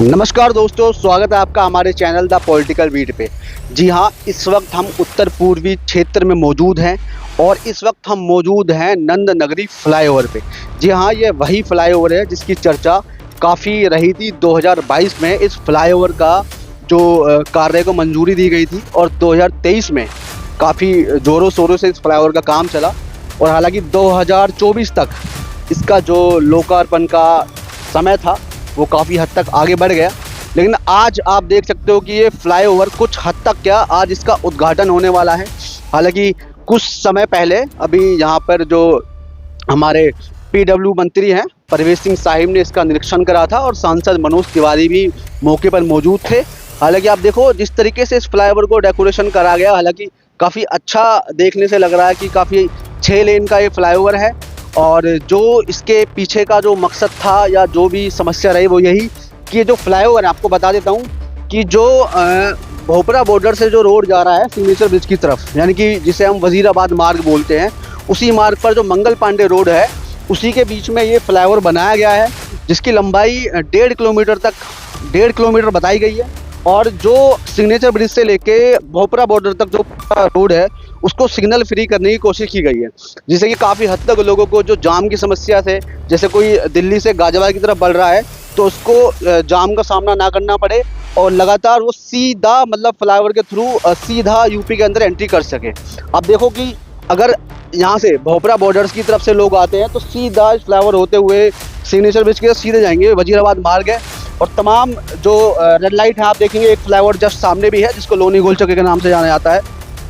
नमस्कार दोस्तों, स्वागत है आपका हमारे चैनल द पॉलिटिकल बीट पे। जी हाँ, इस वक्त हम उत्तर पूर्वी क्षेत्र में मौजूद हैं और इस वक्त हम मौजूद हैं नंद नगरी फ्लाईओवर पे। जी हाँ, ये वही फ्लाईओवर है जिसकी चर्चा काफ़ी रही थी 2022 में। इस फ्लाईओवर का जो कार्य को मंजूरी दी गई थी और 2023 में काफ़ी ज़ोरों शोरों से इस फ्लाईओवर का काम चला और हालांकि 2024 तक इसका जो लोकार्पण का समय था वो काफ़ी हद तक आगे बढ़ गया। लेकिन आज आप देख सकते हो कि ये फ्लाईओवर कुछ हद तक क्या, आज इसका उद्घाटन होने वाला है। हालांकि कुछ समय पहले अभी यहाँ पर जो हमारे पीडब्ल्यू मंत्री हैं परवेज सिंह साहिब ने इसका निरीक्षण करा था और सांसद मनोज तिवारी भी मौके पर मौजूद थे। हालांकि आप देखो जिस तरीके से इस फ्लाईओवर को डेकोरेशन करा गया, हालांकि काफ़ी अच्छा देखने से लग रहा है कि काफ़ी 6 लेन का ये फ्लाईओवर है। और जो इसके पीछे का जो मकसद था या जो भी समस्या रही वो यही कि ये जो फ्लाईओवर है, आपको बता देता हूँ कि जो भोपरा बॉर्डर से जो रोड जा रहा है सिग्नेचर ब्रिज की तरफ, यानी कि जिसे हम वजीराबाद मार्ग बोलते हैं, उसी मार्ग पर जो मंगल पांडे रोड है उसी के बीच में ये फ्लाईओवर बनाया गया है, जिसकी लंबाई 1.5 किलोमीटर बताई गई है। और जो सिग्नेचर ब्रिज से लेके भोपरा बॉर्डर तक जो रोड है उसको सिग्नल फ्री करने की कोशिश की गई है, जिससे कि काफ़ी हद तक लोगों को जो जाम की समस्या से, जैसे कोई दिल्ली से गाजियाबाद की तरफ बढ़ रहा है तो उसको जाम का सामना ना करना पड़े और लगातार वो सीधा मतलब फ्लाईओवर के थ्रू सीधा यूपी के अंदर एंट्री कर सके। अब देखो कि अगर यहाँ से भोपरा बॉर्डर्स की तरफ से लोग आते हैं तो सीधा फ्लाईओवर होते हुए सिग्नेचर ब्रिज के सीधे जाएंगे, वजीराबाद मार्ग है। और तमाम जो रेड लाइट है आप देखेंगे, एक फ्लाईओवर जस्ट सामने भी है जिसको लोनी गोल चौके के नाम से जाना जाता है।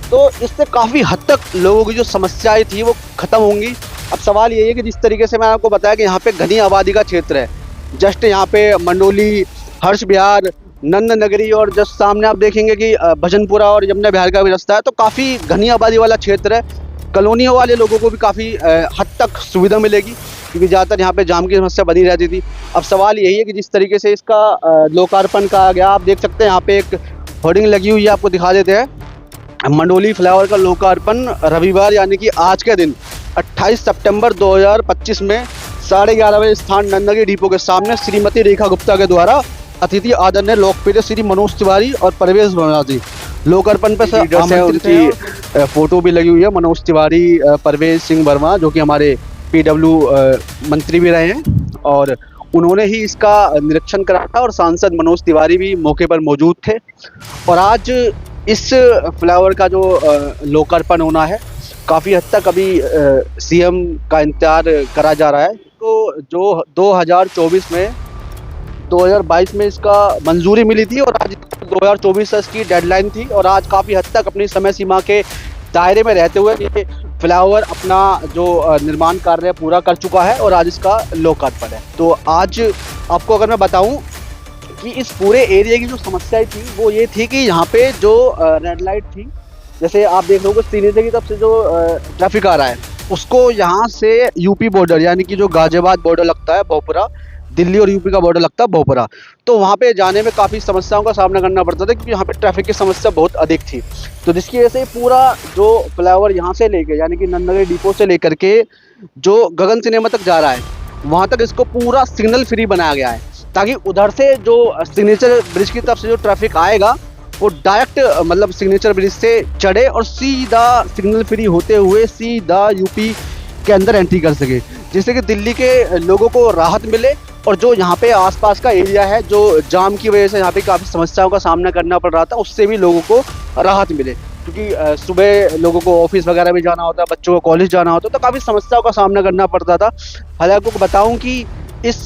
तो इससे काफ़ी हद तक लोगों की जो समस्याएं थी वो ख़त्म होंगी। अब सवाल यही है कि जिस तरीके से मैं आपको बताया कि यहाँ पे घनी आबादी का क्षेत्र है, जस्ट यहाँ पे मंडोली, हर्ष विहार, नंद नगरी और जस्ट सामने आप देखेंगे कि भजनपुरा और यमुना विहार का भी रास्ता है। तो काफ़ी घनी आबादी वाला क्षेत्र है, कॉलोनियों वाले लोगों को भी काफ़ी हद तक सुविधा मिलेगी क्योंकि ज़्यादातर यहाँ पे जाम की समस्या बनी रहती थी। अब सवाल यही है कि जिस तरीके से इसका लोकार्पण कहा गया, आप देख सकते हैं यहाँ पे एक होर्डिंग लगी हुई है, आपको दिखा देते हैं। मंडोली फ्लाईओवर का लोकार्पण रविवार यानी कि आज के दिन 28 सितंबर 2025 में 11:30 बजे स्थान नंद नगरी डिपो के सामने श्रीमती रेखा गुप्ता के द्वारा अतिथि आदरणीय लोकप्रिय श्री मनोज तिवारी और परवेज वर्मा जी लोकार्पण पर आमंत्रित हैं। फोटो भी लगी हुई है, मनोज तिवारी, परवेज सिंह वर्मा जो कि हमारे पीडब्ल्यू मंत्री भी रहे हैं और उन्होंने ही इसका निरीक्षण करा था और सांसद मनोज तिवारी भी मौके पर मौजूद थे। और आज इस फ्लाईओवर का जो लोकार्पण होना है, काफ़ी हद तक अभी सीएम का इंतजार करा जा रहा है। तो जो 2022 में इसका मंजूरी मिली थी और आज 2024 तक इसकी डेडलाइन थी और आज काफ़ी हद तक अपनी समय सीमा के दायरे में रहते हुए ये फ्लाईओवर अपना जो निर्माण कार्य पूरा कर चुका है और आज इसका लोकार्पण है। तो आज आपको अगर मैं बताऊं कि इस पूरे एरिया की जो समस्याएं थी वो ये थी कि यहाँ पे जो रेड लाइट थी, जैसे आप देख लो श्रीनगर की तरफ से जो ट्रैफिक आ रहा है उसको यहाँ से यूपी बॉर्डर यानी कि जो गाजियाबाद बॉर्डर लगता है भोपरा, दिल्ली और यूपी का बॉर्डर लगता है भोपरा, तो वहाँ पे जाने में काफ़ी समस्याओं का सामना करना पड़ता था क्योंकि यहाँ पे ट्रैफिक की समस्या बहुत अधिक थी। तो जिसकी वजह से पूरा जो फ्लाईओवर यहाँ से लेके यानी कि नंदनगरी डिपो से लेकर के जो गगन सिनेमा तक जा रहा है वहाँ तक इसको पूरा सिग्नल फ्री बनाया गया है, ताकि उधर से जो सिग्नेचर ब्रिज की तरफ से जो ट्रैफिक आएगा वो डायरेक्ट मतलब सिग्नेचर ब्रिज से चढ़े और सीधा सिग्नल फ्री होते हुए सीधा यूपी के अंदर एंट्री कर सके, जिससे कि दिल्ली के लोगों को राहत मिले और जो यहाँ पे आसपास का एरिया है जो जाम की वजह से यहाँ पे काफ़ी समस्याओं का सामना करना पड़ रहा था उससे भी लोगों को राहत मिले। क्योंकि सुबह लोगों को ऑफिस वगैरह भी जाना होता है, बच्चों को कॉलेज जाना होता है, तो काफ़ी समस्याओं का सामना करना पड़ता था। हालांकि आपको बताऊँ कि इस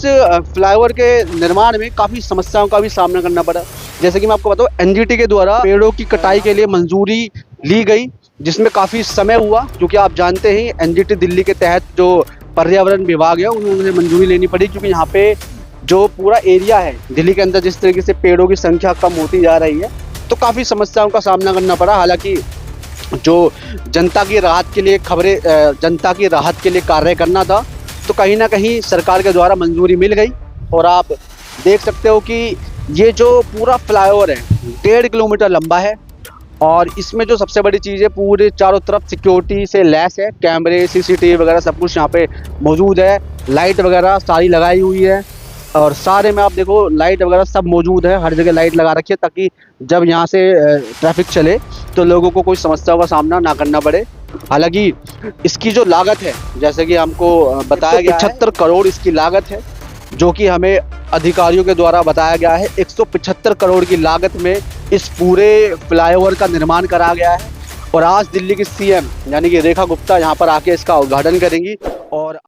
फ्लाईओवर के निर्माण में काफ़ी समस्याओं का भी सामना करना पड़ा। जैसे कि मैं आपको बताऊँ, एनजीटी के द्वारा पेड़ों की कटाई के लिए मंजूरी ली गई जिसमें काफ़ी समय हुआ, क्योंकि आप जानते ही एनजीटी दिल्ली के तहत जो पर्यावरण विभाग है उन्होंने मंजूरी लेनी पड़ी, क्योंकि यहाँ पे जो पूरा एरिया है दिल्ली के अंदर जिस तरीके से पेड़ों की संख्या कम होती जा रही है तो काफ़ी समस्याओं का सामना करना पड़ा। हालांकि जो जनता की राहत के लिए जनता की राहत के लिए कार्य करना था तो कहीं ना कहीं सरकार के द्वारा मंजूरी मिल गई। और आप देख सकते हो कि ये जो पूरा फ्लाईओवर है 1.5 किलोमीटर लंबा है और इसमें जो सबसे बड़ी चीज़ है पूरे चारों तरफ सिक्योरिटी से लैस है, कैमरे सीसीटीवी वगैरह सब कुछ यहाँ पे मौजूद है, लाइट वगैरह सारी लगाई हुई है। और सारे में आप देखो लाइट वगैरह सब मौजूद है, हर जगह लाइट लगा रखी है ताकि जब यहाँ से ट्रैफिक चले तो लोगों को कोई समस्या का सामना ना करना पड़े। हालांकि इसकी जो लागत है, जैसे कि हमको बताया गया है 175 करोड़ इसकी लागत है, जो कि हमें अधिकारियों के द्वारा बताया गया है। 175 करोड़ की लागत में इस पूरे फ्लाईओवर का निर्माण करा गया है और आज दिल्ली की सीएम यानी कि रेखा गुप्ता यहाँ पर आके इसका उद्घाटन करेंगी। और